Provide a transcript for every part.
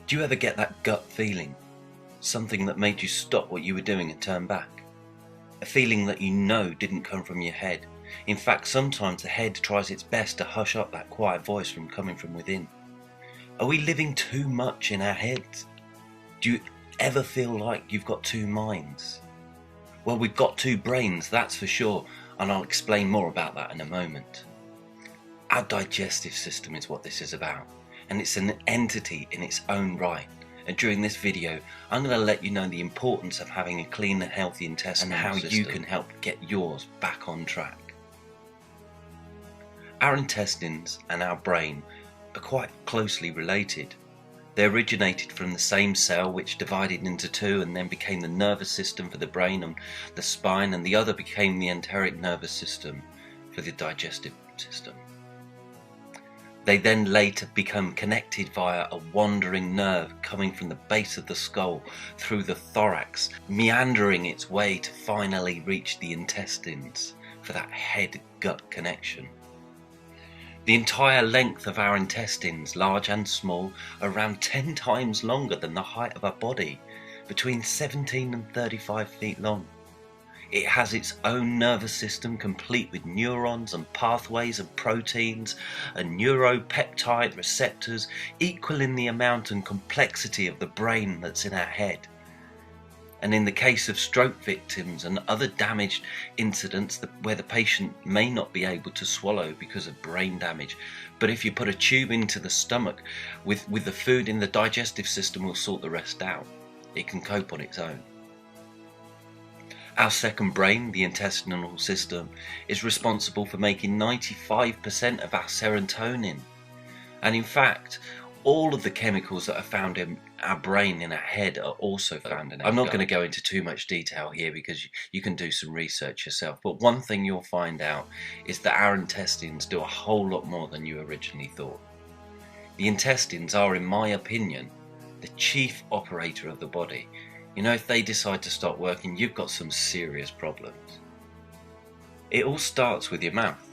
Do you ever get that gut feeling? Something that made you stop what you were doing and turn back? A feeling that you know didn't come from your head. In fact, sometimes the head tries its best to hush up that quiet voice from coming from within. Are we living too much in our heads? Do you ever feel like you've got two minds? Well, we've got two brains, that's for sure, and I'll explain more about that in a moment. Our digestive system is what this is about, and it's an entity in its own right. And during this video, I'm going to let you know the importance of having a clean and healthy intestinal system and how you can help get yours back on track. Our intestines and our brain are quite closely related. They originated from the same cell, which divided into two and then became the nervous system for the brain and the spine, and the other became the enteric nervous system for the digestive system. They then later become connected via a wandering nerve coming from the base of the skull through the thorax, meandering its way to finally reach the intestines for that head-gut connection. The entire length of our intestines, large and small, are around 10 times longer than the height of our body, between 17 and 35 feet long. It has its own nervous system complete with neurons and pathways and proteins and neuropeptide receptors equal in the amount and complexity of the brain that's in our head. And in the case of stroke victims and other damaged incidents where the patient may not be able to swallow because of brain damage, but if you put a tube into the stomach with the food in the digestive system will sort the rest out. It can cope on its own. Our second brain, the intestinal system, is responsible for making 95% of our serotonin. And in fact, all of the chemicals that are found in our brain, in our head, are also found in our gut. I'm not going to go into too much detail here because you can do some research yourself. But one thing you'll find out is that our intestines do a whole lot more than you originally thought. The intestines are, in my opinion, the chief operator of the body. You know, if they decide to stop working, you've got some serious problems. It all starts with your mouth.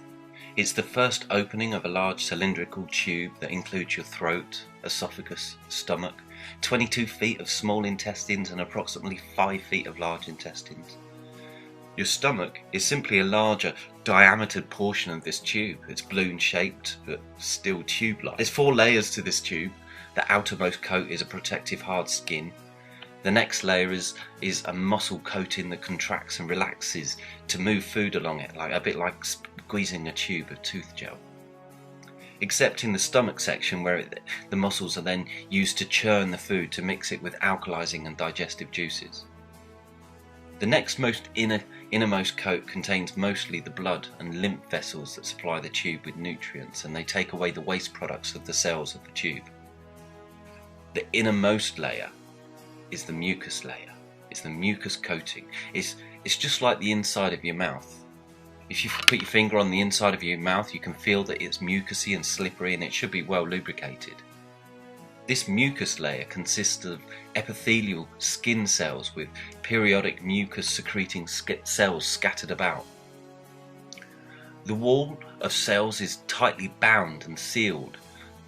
It's the first opening of a large cylindrical tube that includes your throat, esophagus, stomach, 22 feet of small intestines and approximately 5 feet of large intestines. Your stomach is simply a larger, diametered portion of this tube. It's balloon-shaped, but still tube-like. There's 4 layers to this tube. The outermost coat is a protective hard skin. The next layer is a muscle coating that contracts and relaxes to move food along it, a bit like squeezing a tube of tooth gel. Except in the stomach section where the muscles are then used to churn the food to mix it with alkalizing and digestive juices. The next innermost coat contains mostly the blood and lymph vessels that supply the tube with nutrients, and they take away the waste products of the cells of the tube. The innermost layer is the mucus layer. It's the mucus coating. It's just like the inside of your mouth. If you put your finger on the inside of your mouth, you can feel that it's mucousy and slippery, and it should be well lubricated. This mucus layer consists of epithelial skin cells with periodic mucus secreting cells scattered about. The wall of cells is tightly bound and sealed.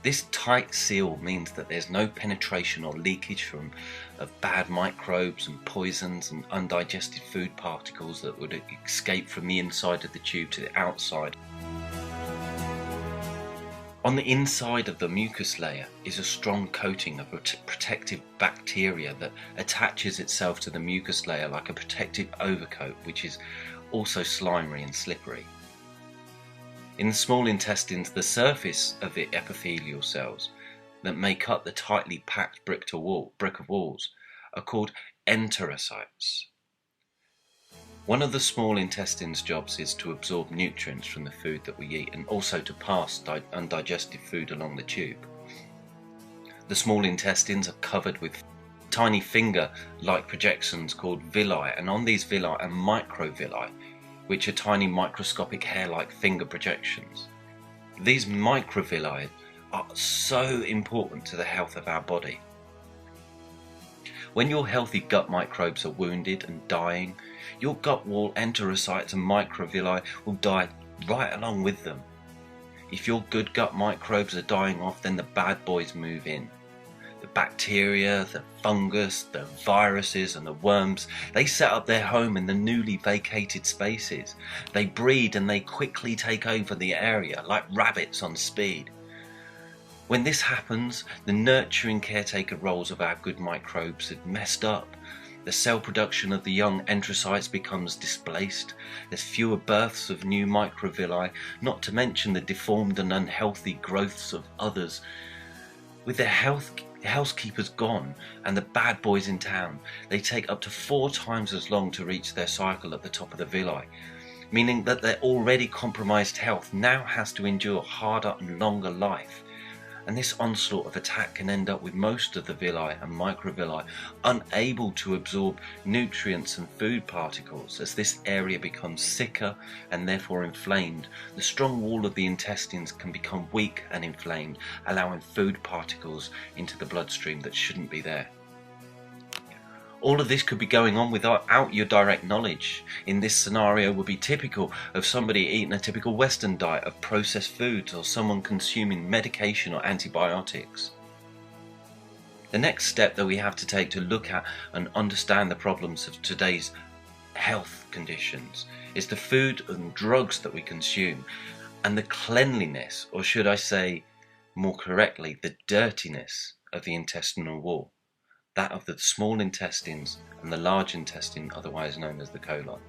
This tight seal means that there's no penetration or leakage of bad microbes and poisons and undigested food particles that would escape from the inside of the tube to the outside. On the inside of the mucus layer is a strong coating of protective bacteria that attaches itself to the mucus layer like a protective overcoat, which is also slimy and slippery. In the small intestines, the surface of the epithelial cells that make up the tightly packed brick of walls are called enterocytes. One of the small intestine's jobs is to absorb nutrients from the food that we eat and also to pass undigested food along the tube. The small intestines are covered with tiny finger-like projections called villi, and on these villi are microvilli, which are tiny microscopic hair-like finger projections. These microvilli are so important to the health of our body. When your healthy gut microbes are wounded and dying, your gut wall enterocytes and microvilli will die right along with them. If your good gut microbes are dying off, then the bad boys move in. The bacteria, the fungus, the viruses and the worms, they set up their home in the newly vacated spaces. They breed and they quickly take over the area like rabbits on speed. When this happens, the nurturing caretaker roles of our good microbes have messed up. The cell production of the young enterocytes becomes displaced. There's fewer births of new microvilli, not to mention the deformed and unhealthy growths of others. With their housekeepers gone and the bad boys in town, they take up to 4 times as long to reach their cycle at the top of the villi, meaning that their already compromised health now has to endure harder and longer life. And this onslaught of attack can end up with most of the villi and microvilli unable to absorb nutrients and food particles. As this area becomes sicker and therefore inflamed, the strong wall of the intestines can become weak and inflamed, allowing food particles into the bloodstream that shouldn't be there. All of this could be going on without your direct knowledge. In this scenario would be typical of somebody eating a typical Western diet of processed foods, or someone consuming medication or antibiotics. The next step that we have to take to look at and understand the problems of today's health conditions is the food and drugs that we consume, and the cleanliness, or should I say more correctly, the dirtiness of the intestinal wall. That of the small intestines and the large intestine, otherwise known as the colon.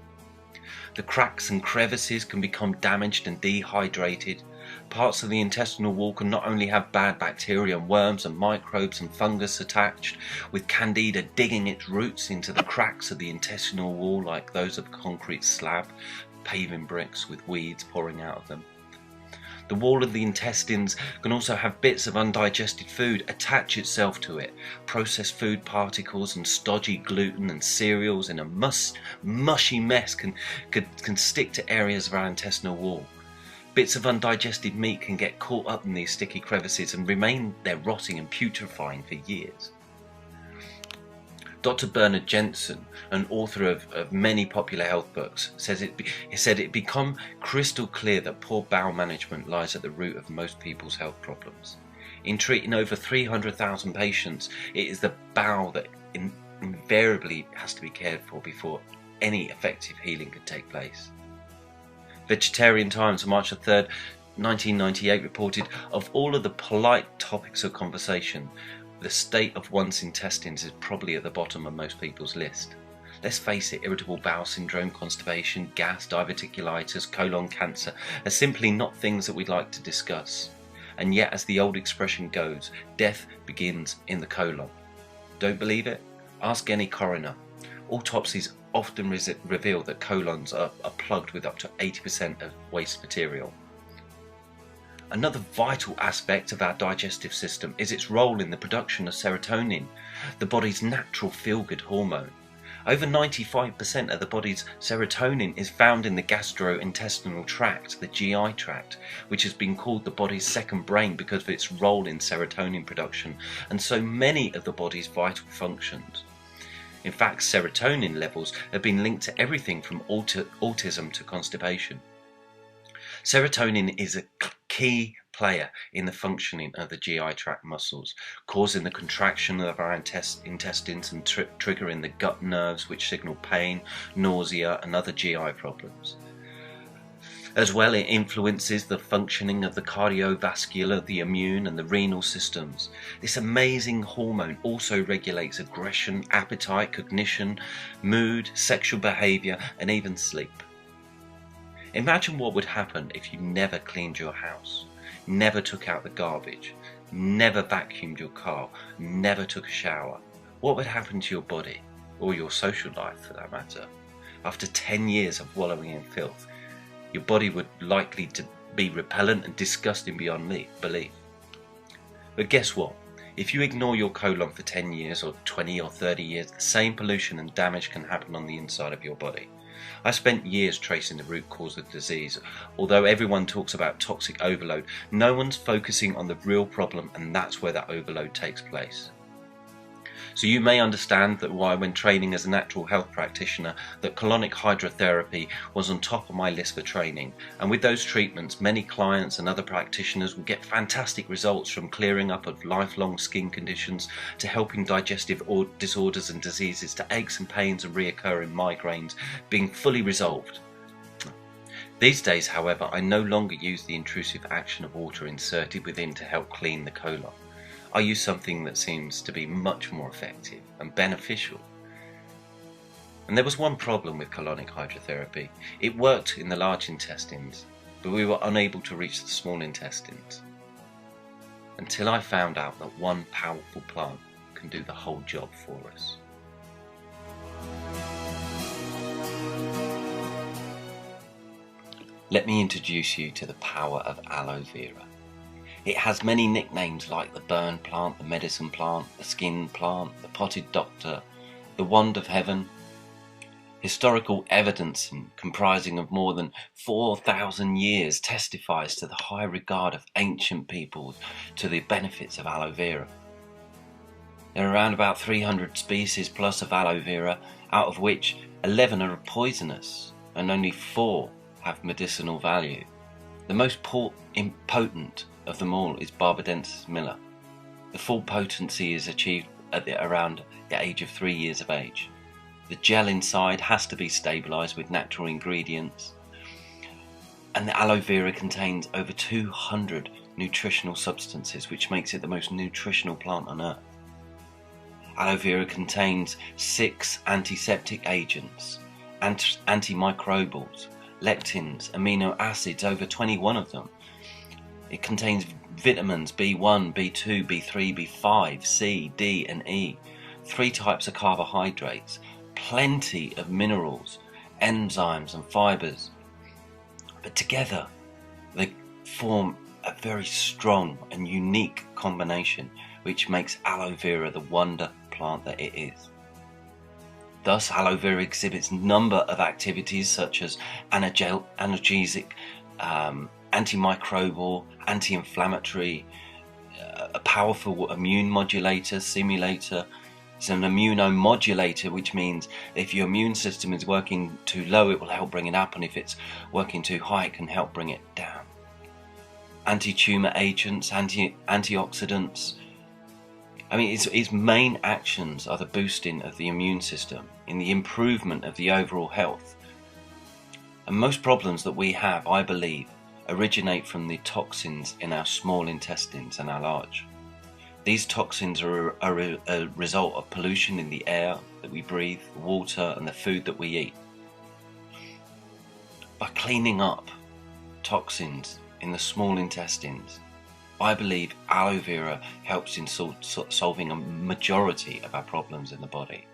The cracks and crevices can become damaged and dehydrated. Parts of the intestinal wall can not only have bad bacteria and worms and microbes and fungus attached, with candida digging its roots into the cracks of the intestinal wall like those of a concrete slab, paving bricks with weeds pouring out of them. The wall of the intestines can also have bits of undigested food attach itself to it. Processed food particles and stodgy gluten and cereals in a mushy mess can stick to areas of our intestinal wall. Bits of undigested meat can get caught up in these sticky crevices and remain there rotting and putrefying for years. Dr. Bernard Jensen, an author of many popular health books, said it become crystal clear that poor bowel management lies at the root of most people's health problems. In treating over 300,000 patients, it is the bowel that invariably has to be cared for before any effective healing can take place. Vegetarian Times on March 3rd, 1998 reported, of all of the polite topics of conversation, the state of one's intestines is probably at the bottom of most people's list. Let's face it, irritable bowel syndrome, constipation, gas, diverticulitis, colon cancer are simply not things that we'd like to discuss. And yet, as the old expression goes, death begins in the colon. Don't believe it? Ask any coroner. Autopsies often reveal that colons are plugged with up to 80% of waste material. Another vital aspect of our digestive system is its role in the production of serotonin, the body's natural feel-good hormone. Over 95% of the body's serotonin is found in the gastrointestinal tract, the GI tract, which has been called the body's second brain because of its role in serotonin production and so many of the body's vital functions. In fact, serotonin levels have been linked to everything from autism to constipation. Serotonin is a key player in the functioning of the GI tract muscles, causing the contraction of our intestines and triggering the gut nerves which signal pain, nausea and other GI problems. As well, it influences the functioning of the cardiovascular, the immune and the renal systems. This amazing hormone also regulates aggression, appetite, cognition, mood, sexual behaviour and even sleep. Imagine what would happen if you never cleaned your house, never took out the garbage, never vacuumed your car, never took a shower. What would happen to your body, or your social life for that matter? After 10 years of wallowing in filth, your body would likely to be repellent and disgusting beyond belief. But guess what? If you ignore your colon for 10 years or 20 or 30 years, the same pollution and damage can happen on the inside of your body. I spent years tracing the root cause of disease. Although everyone talks about toxic overload, no one's focusing on the real problem, and that's where that overload takes place. So you may understand that why, when training as a natural health practitioner, that colonic hydrotherapy was on top of my list for training. And with those treatments, many clients and other practitioners will get fantastic results, from clearing up of lifelong skin conditions to helping digestive disorders and diseases to aches and pains and reoccurring migraines being fully resolved. These days, however, I no longer use the intrusive action of water inserted within to help clean the colon. I use something that seems to be much more effective and beneficial. And there was one problem with colonic hydrotherapy. It worked in the large intestines, but we were unable to reach the small intestines. Until I found out that one powerful plant can do the whole job for us. Let me introduce you to the power of aloe vera. It has many nicknames like the burn plant, the medicine plant, the skin plant, the potted doctor, the wand of heaven. Historical evidence, comprising of more than 4,000 years, testifies to the high regard of ancient peoples to the benefits of aloe vera. There are around about 300 species plus of aloe vera, out of which 11 are poisonous and only 4 have medicinal value. The most potent of them all is Barbadensis miller. The full potency is achieved at around the age of 3 years of age. The gel inside has to be stabilized with natural ingredients, and the aloe vera contains over 200 nutritional substances, which makes it the most nutritional plant on earth. Aloe vera contains 6 antiseptic agents, antimicrobials, lectins, amino acids, over 21 of them. It contains vitamins B1, B2, B3, B5, C, D and E, 3 types of carbohydrates, plenty of minerals, enzymes and fibers. But together they form a very strong and unique combination, which makes aloe vera the wonder plant that it is. Thus, aloe vera exhibits a number of activities such as analgesic, antimicrobial, anti-inflammatory, a powerful immune modulator, simulator. It's an immunomodulator, which means if your immune system is working too low, it will help bring it up, and if it's working too high, it can help bring it down. Anti-tumor agents, antioxidants. I mean, its main actions are the boosting of the immune system, in the improvement of the overall health. And most problems that we have, I believe, originate from the toxins in our small intestines and our large. These toxins are a result of pollution in the air that we breathe, the water and the food that we eat. By cleaning up toxins in the small intestines, I believe aloe vera helps in solving a majority of our problems in the body.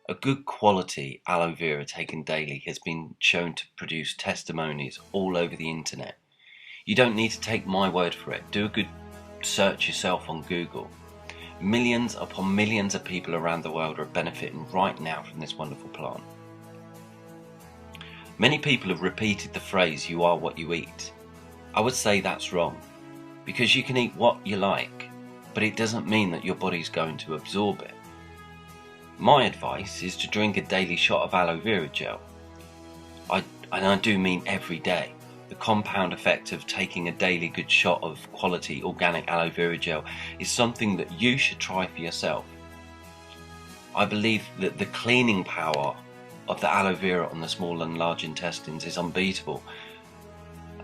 A good quality aloe vera taken daily has been shown to produce testimonies all over the internet. You don't need to take my word for it. Do a good search yourself on Google. Millions upon millions of people around the world are benefiting right now from this wonderful plant. Many people have repeated the phrase, "You are what you eat." I would say that's wrong, because you can eat what you like, but it doesn't mean that your body's going to absorb it. My advice is to drink a daily shot of aloe vera gel. I do mean every day. The compound effect of taking a daily good shot of quality organic aloe vera gel is something that you should try for yourself. I believe that the cleaning power of the aloe vera on the small and large intestines is unbeatable,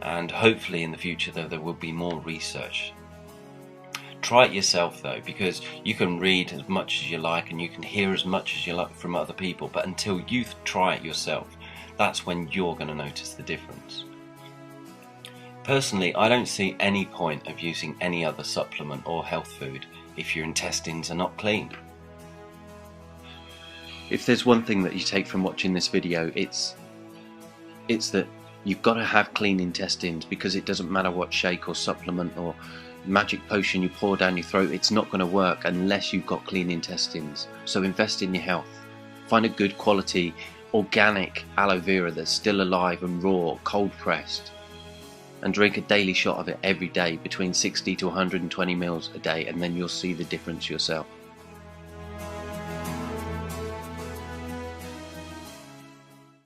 and hopefully in the future there will be more research. Try it yourself though, because you can read as much as you like and you can hear as much as you like from other people, but until you try it yourself, that's when you're going to notice the difference. Personally, I don't see any point of using any other supplement or health food if your intestines are not clean. If there's one thing that you take from watching this video, it's that you've got to have clean intestines, because it doesn't matter what shake or supplement or magic potion you pour down your throat, it's not going to work unless you've got clean intestines. So invest in your health. Find a good quality organic aloe vera that's still alive and raw, cold pressed, and drink a daily shot of it every day, between 60 to 120 mils a day, and then you'll see the difference yourself.